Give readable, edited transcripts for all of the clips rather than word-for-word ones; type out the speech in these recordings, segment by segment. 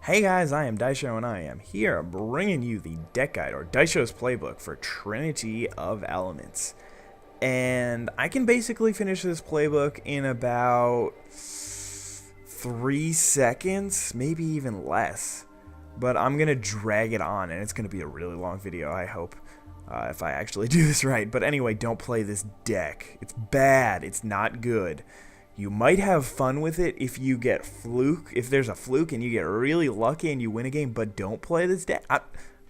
Hey guys, I am Daisho and I am here bringing you the deck guide or Daisho's playbook for Trinity of Elements. And I can basically finish this playbook in about 3 seconds, maybe even less. But I'm going to drag it on and it's going to be a really long video, I hope, if I actually do this right. But anyway, don't play this deck. It's bad. It's not good. You might have fun with it if you get fluke, if there's a fluke and you get really lucky and you win a game, but don't play this deck.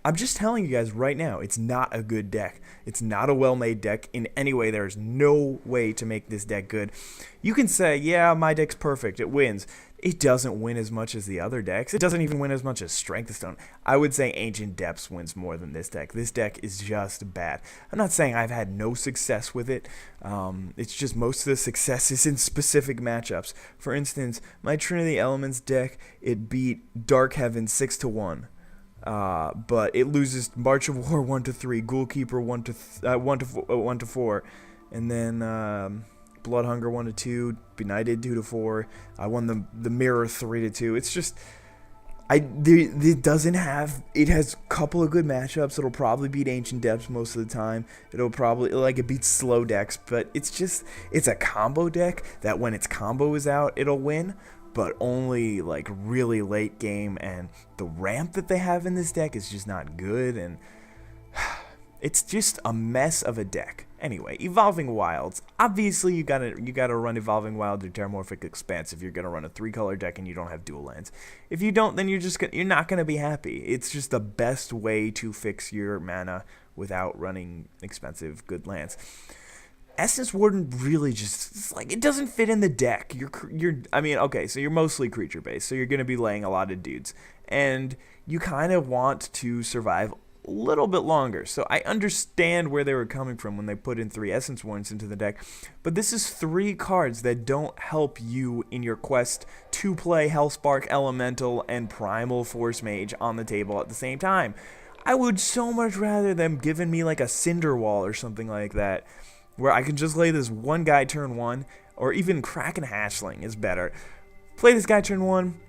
I'm just telling you guys right now, it's not a good deck. It's not a well-made deck in any way. There's no way to make this deck good. You can say, yeah, my deck's perfect, it wins. It doesn't win as much as the other decks. It doesn't even win as much as Strength of Stone. I would say Ancient Depths wins more than this deck. This deck is just bad. I'm not saying I've had no success with it. It's just most of the success is in specific matchups. For instance, my Trinity Elements deck, it beat Dark Heaven 6-1. But it loses March of War 1-3, Ghoul Keeper 1-4, and then Blood Hunger 1-2, Benighted 2-4. I won the Mirror 3-2. It's just it doesn't have. It has a couple of good matchups. It'll probably beat Ancient Depths most of the time. It'll probably it beats slow decks, but it's a combo deck that when its combo is out, it'll win. But only like really late game, and the ramp that they have in this deck is just not good, and it's just a mess of a deck. Anyway, Evolving Wilds. Obviously, you gotta run Evolving Wilds or Terramorphic Expanse if you're gonna run a 3-color deck and you don't have dual lands. If you don't, then you're not gonna be happy. It's just the best way to fix your mana without running expensive good lands. Essence Warden really just, it doesn't fit in the deck. So you're mostly creature based, so you're going to be laying a lot of dudes. And you kind of want to survive a little bit longer. So I understand where they were coming from when they put in 3 Essence Wardens into the deck. But this is 3 cards that don't help you in your quest to play Hellspark Elemental and Primal Force Mage on the table at the same time. I would so much rather them giving me like a Cinder Wall or something like that, where I can just lay this one guy turn 1, or even Kraken Hatchling is better. Play this guy turn 1,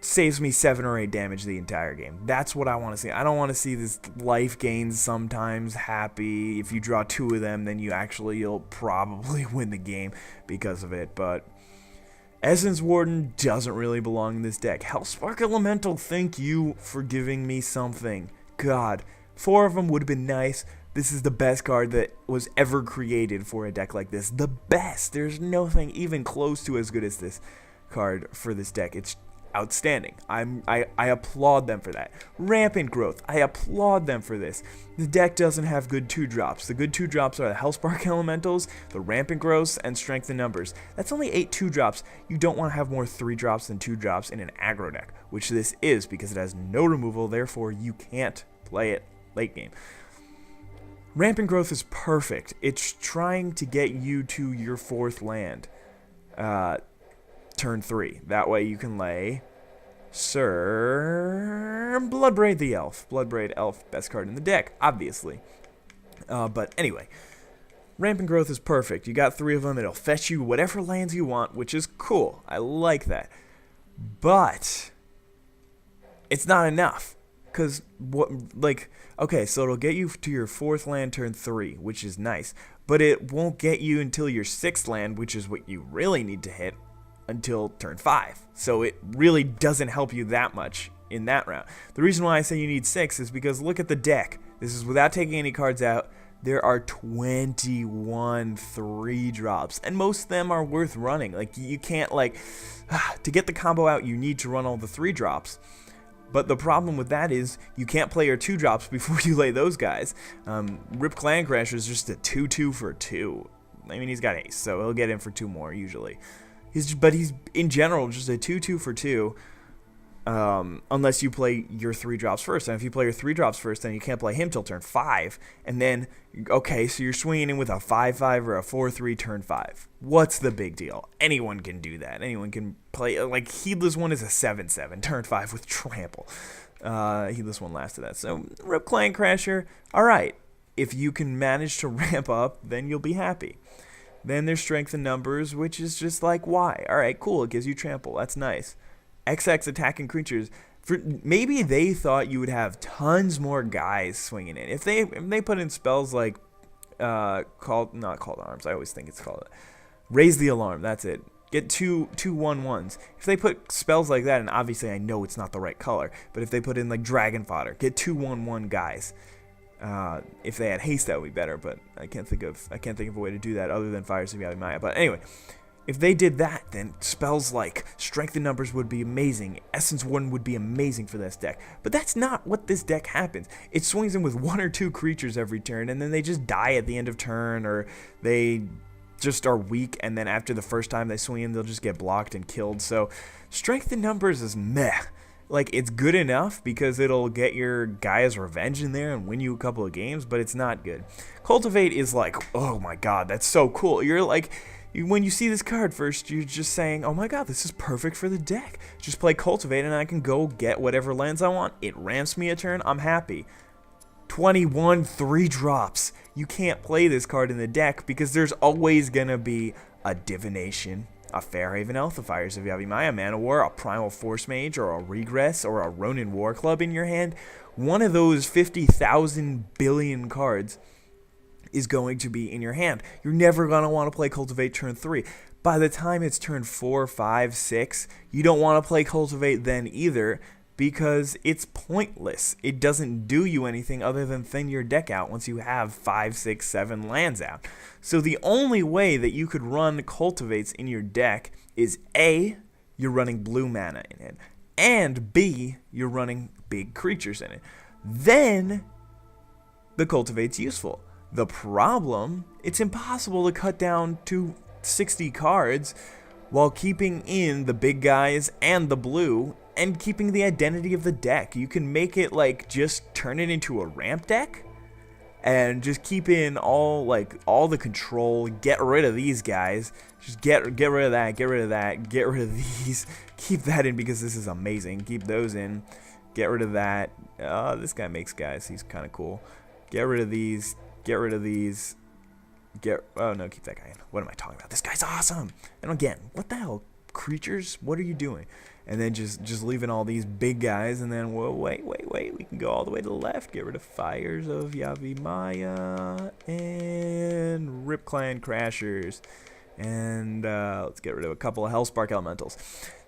saves me 7 or 8 damage the entire game. That's what I want to see. I don't want to see this life gains sometimes happy. If you draw 2 of them, then you'll probably win the game because of it. But Essence Warden doesn't really belong in this deck. Hellspark Elemental, thank you for giving me something. God, 4 of them would have been nice. This is the best card that was ever created for a deck like this. The best. There's nothing even close to as good as this card for this deck. It's outstanding. I applaud them for that. Rampant Growth. I applaud them for this. The deck doesn't have good 2-drops. The good 2-drops are the Hellspark Elementals, the Rampant Growths, and Strength in Numbers. That's only 8 2-drops. You don't want to have more 3-drops than 2-drops in an aggro deck, which this is because it has no removal, therefore you can't play it late game. Rampant Growth is perfect. It's trying to get you to your 4th land, turn 3. That way you can lay Sir Bloodbraid the Elf. Bloodbraid Elf, best card in the deck, obviously. But anyway, Rampant Growth is perfect. You got 3 of them. It'll fetch you whatever lands you want, which is cool. I like that. But it's not enough. Because, okay, so it'll get you to your 4th land turn 3, which is nice. But it won't get you until your 6th land, which is what you really need to hit, until turn 5. So it really doesn't help you that much in that round. The reason why I say you need 6 is because look at the deck. This is without taking any cards out. There are 21 3-drops, and most of them are worth running. You can't, to get the combo out, you need to run all the 3-drops. But the problem with that is you can't play your 2-drops before you lay those guys. Rip Clan Crasher is just a 2/2 for 2. I mean, he's got ace, so he'll get in for 2 more usually. But he's in general just a 2/2 for 2. Unless you play your 3-drops first. And if you play your 3-drops first, then you can't play him till turn 5. And then, okay, so you're swinging in with a 5/5 or a 4/3 turn 5. What's the big deal? Anyone can do that. Anyone can play. Heedless One is a 7/7 turn 5 with Trample. Heedless One lasted that. So, Rip Clan Crasher, alright. If you can manage to ramp up, then you'll be happy. Then there's Strength in Numbers, which is just why? Alright, cool, it gives you Trample. That's nice. XX attacking creatures. Maybe they thought you would have tons more guys swinging in. If they put in spells like not called arms. I always think it's called raise the alarm. That's it. Get two 1/1s. If they put spells like that, and obviously I know it's not the right color, but if they put in like dragon fodder, get 2/1/1 guys. If they had haste, that would be better. But I can't think of a way to do that other than Fires of Yavimaya. But anyway, if they did that, then spells like Strength in Numbers would be amazing. Essence 1 would be amazing for this deck. But that's not what this deck happens. It swings in with 1 or 2 creatures every turn, and then they just die at the end of turn, or they just are weak, and then after the first time they swing in, they'll just get blocked and killed. So Strength in Numbers is meh. Like, it's good enough because it'll get your Gaia's Revenge in there and win you a couple of games, but it's not good. Cultivate is like, oh my god, that's so cool. You're like, when you see this card first, you're just saying, oh my god, this is perfect for the deck. Just play Cultivate and I can go get whatever lands I want. It ramps me a turn, I'm happy. 21 3-drops. You can't play this card in the deck because there's always gonna be a Divination, a Fairhaven Elf, a Fires of Yavimaya, Mana War, a Primal Force Mage, or a Regress, or a Ronin War Club in your hand. One of those 50,000 billion cards is going to be in your hand. You're never going to want to play Cultivate turn 3. By the time it's turn 4, 5, 6, you don't want to play Cultivate then either, because it's pointless. It doesn't do you anything other than thin your deck out once you have 5, 6, 7 lands out. So the only way that you could run Cultivates in your deck is A, you're running blue mana in it, and B, you're running big creatures in it. Then the Cultivate's useful. The problem, it's impossible to cut down to 60 cards while keeping in the big guys and the blue and keeping the identity of the deck. You can make it like just turn it into a ramp deck and just keep in all the control, get rid of these guys, just get rid of that, get rid of that, get rid of these, keep that in because this is amazing, keep those in, get rid of that. This guy makes guys, he's kind of cool. Get rid of these, get rid of these, oh no, keep that guy in. What am I talking about? This guy's awesome. And again, what the hell, creatures, what are you doing? And then just leaving all these big guys, and then, whoa, wait, we can go all the way to the left, get rid of Fires of Yavimaya, and Rip Clan Crashers, and let's get rid of a couple of Hellspark Elementals.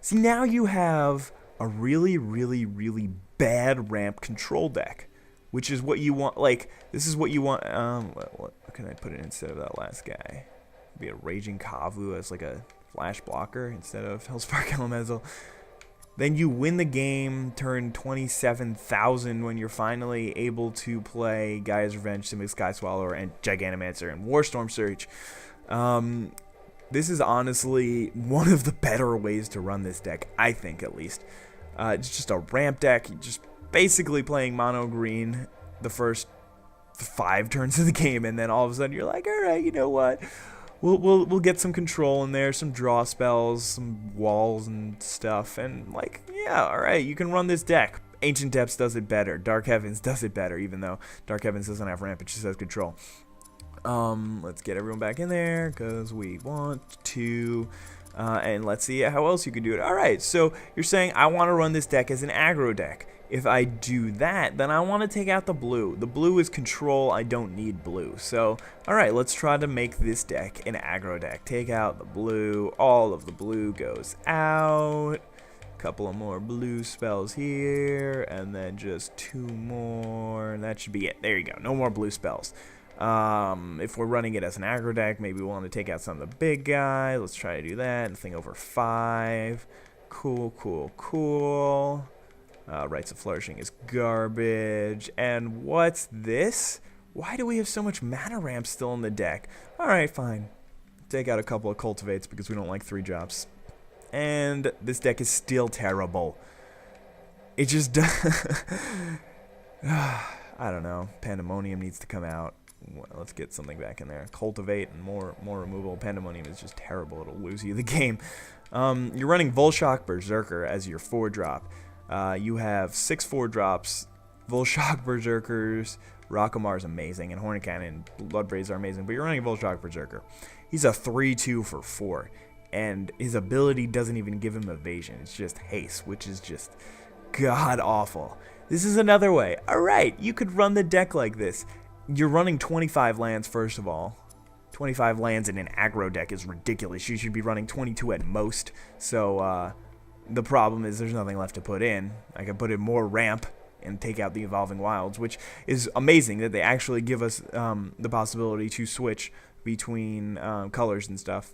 See, now you have a really, really, really bad ramp control deck, which is what you want. Like, this is what you want. What can I put it instead of that last guy? Be a Raging Kavu as like a flash blocker instead of Hellspark Elemental. Then you win the game, turn 27,000 when you're finally able to play Gaia's Revenge, Simic Sky Swallower, and Giganomancer and Warstorm Surge. This is honestly one of the better ways to run this deck, I think at least. It's just a ramp deck, just basically playing mono green the first 5 turns of the game, and then all of a sudden you're like, all right, you know what? We'll get some control in there, some draw spells, some walls and stuff, and like, yeah, all right, you can run this deck. Ancient Depths does it better. Dark Heavens does it better, even though Dark Heavens doesn't have ramp, it just has control. Let's get everyone back in there because we want to. And let's see how else you can do it. All right, so you're saying I want to run this deck as an aggro deck. If I do that, then I want to take out the blue. The blue is control. I don't need blue. So, all right, let's try to make this deck an aggro deck. Take out the blue. All of the blue goes out. Couple of more blue spells here, and then just 2 more. That should be it. There you go. No more blue spells. If we're running it as an aggro deck, maybe we want to take out some of the big guys. Let's try to do that. Anything over 5. Cool. Rites of Flourishing is garbage. And what's this? Why do we have so much mana ramp still in the deck? Alright, fine. Take out a couple of Cultivates because we don't like 3-drops. And this deck is still terrible. It just I don't know. Pandemonium needs to come out. Well, let's get something back in there. Cultivate and more removal. Pandemonium is just terrible. It'll lose you the game. You're running Volshock Berserker as your 4-drop. You have 6 4-drops. Volshock Berserkers. Rockamar is amazing, and Hornet Cannon and Bloodbraze are amazing, but you're running Volshock Berserker. He's a 3/2 for 4, and his ability doesn't even give him evasion. It's just haste, which is just god awful. This is another way. Alright, you could run the deck like this. You're running 25 lands, first of all. 25 lands in an aggro deck is ridiculous. You should be running 22 at most. So, the problem is there's nothing left to put in. I can put in more ramp and take out the Evolving Wilds, which is amazing that they actually give us the possibility to switch between colors and stuff.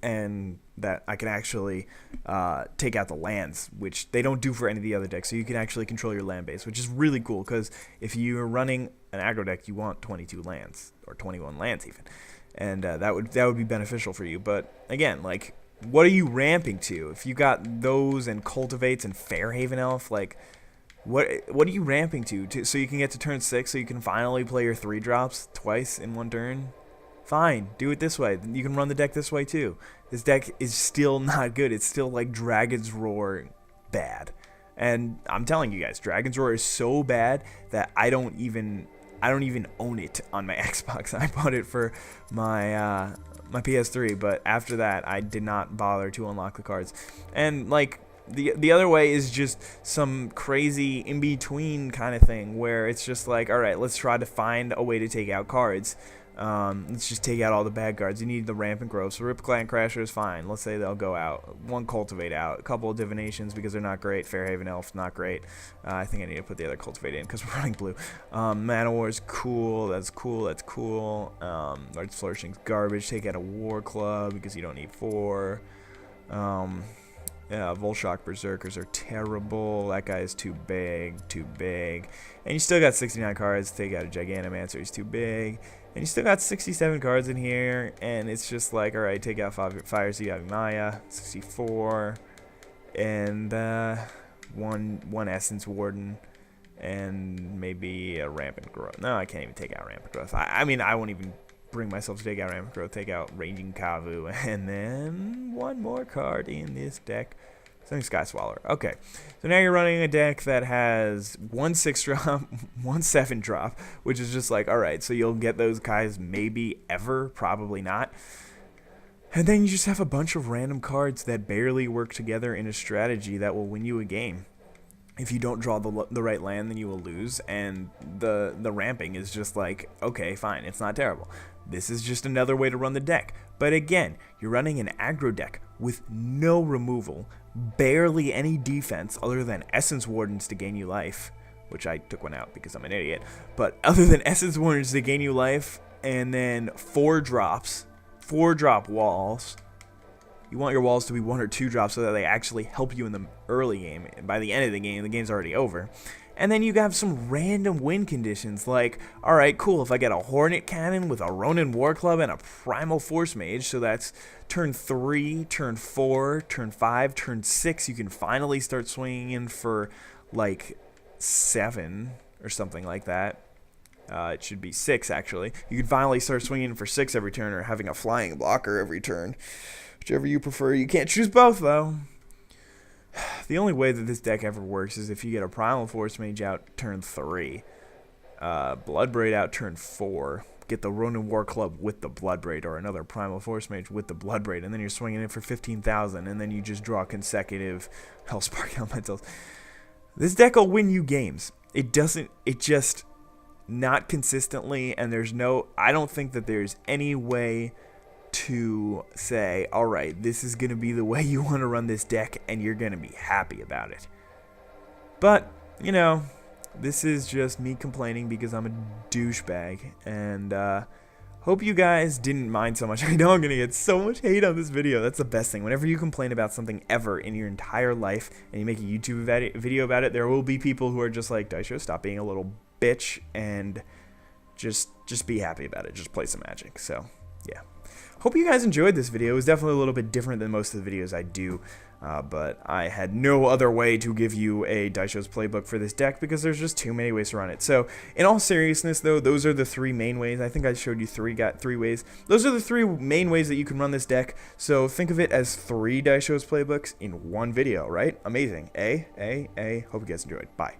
And that I can actually take out the lands, which they don't do for any of the other decks. So you can actually control your land base, which is really cool, because if you're running an aggro deck, you want 22 lands, or 21 lands even. And that would be beneficial for you. But again, like, what are you ramping to? If you got those and Cultivates and Fairhaven Elf, like, what are you ramping to so you can get to turn 6 so you can finally play your 3-drops twice in one turn? Fine, do it this way. You can run the deck this way too. This deck is still not good. It's still like Dragon's Roar bad. And I'm telling you guys, Dragon's Roar is so bad that I don't even own it on my Xbox. I bought it for my my PS3, but after that I did not bother to unlock the cards. And like the other way is just some crazy in between kind of thing where it's just like, all right, let's try to find a way to take out cards. Let's just take out all the bad cards. You need the Rampant Growth. So Rip Clan Crasher is fine. Let's say they'll go out. One Cultivate out. A couple of Divinations because they're not great. Fairhaven Elf, not great. I think I need to put the other Cultivate in because we're running blue. Mana War is cool. That's cool. That's cool. Lord's Flourishing's garbage. Take out a War Club because you don't need 4. Yeah, Volshock Berserkers are terrible. That guy is too big, too big. And you still got 69 cards. Take out a Gigantamancер. He's too big. And you still got 67 cards in here, and it's just like, alright, take out Fire Sea Maya, 64, and one Essence Warden, and maybe a Rampant Growth. No, I can't even take out Rampant Growth. I mean, I won't even bring myself to take out Rampant Growth, take out Raging Kavu, and then one more card in this deck. Something Sky Swallower. Okay, so now you're running a deck that has 1 6-drop, 1 7-drop, which is just like, alright, so you'll get those guys maybe ever, probably not. And then you just have a bunch of random cards that barely work together in a strategy that will win you a game. If you don't draw the right land, then you will lose, and the ramping is just like, okay, fine, it's not terrible. This is just another way to run the deck. But again, you're running an aggro deck with no removal, barely any defense other than Essence Wardens to gain you life, which I took one out because I'm an idiot. But other than Essence Wardens to gain you life, and then 4-drop walls. You want your walls to be 1 or 2 drops so that they actually help you in the early game. And by the end of the game's already over. And then you have some random win conditions like, alright, cool, if I get a Hornet Cannon with a Ronin War Club and a Primal Force Mage, so that's turn 3, turn 4, turn 5, turn 6, you can finally start swinging in for like 7 or something like that. It should be 6 actually. You can finally start swinging in for 6 every turn or having a flying blocker every turn. Whichever you prefer. You can't choose both though. The only way that this deck ever works is if you get a Primal Force Mage out turn 3, Bloodbraid out turn 4, get the Ronin War Club with the Bloodbraid, or another Primal Force Mage with the Bloodbraid, and then you're swinging in for 15,000, and then you just draw consecutive Hellspark Elementals. This deck will win you games. It just not consistently, and I don't think that there's any way to say, alright, this is going to be the way you want to run this deck and you're going to be happy about it. But, you know, this is just me complaining because I'm a douchebag, and hope you guys didn't mind so much. I know I'm going to get so much hate on this video. That's the best thing. Whenever you complain about something ever in your entire life and you make a YouTube video about it, there will be people who are just like, Daisho, stop being a little bitch and just be happy about it. Just play some Magic. So, yeah. Hope you guys enjoyed this video. It was definitely a little bit different than most of the videos I do, but I had no other way to give you a Daisho's playbook for this deck because there's just too many ways to run it. So, in all seriousness, though, those are the 3 main ways. I think I showed you 3 ways. Those are the 3 main ways that you can run this deck. So, think of it as 3 Daisho's playbooks in one video, right? Amazing. Hope you guys enjoyed. Bye.